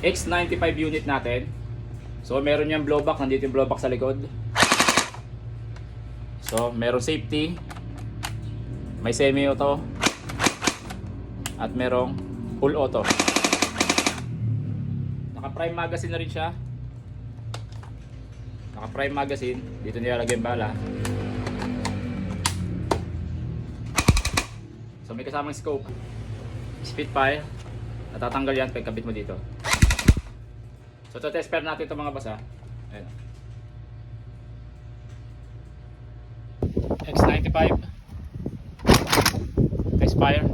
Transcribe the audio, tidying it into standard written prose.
X95 unit natin. So meron yung blowback, nandito yung blowback sa likod. So meron safety, may semi-auto, at merong full auto. Naka-prime magazine na rin siya. Naka-prime magazine, dito nilalagay yung bala. So may kasamang scope, Spitfire, natatanggal yan pag kabit mo dito. So test pair natin ito mga basa. Ayan. X95 X-Fire.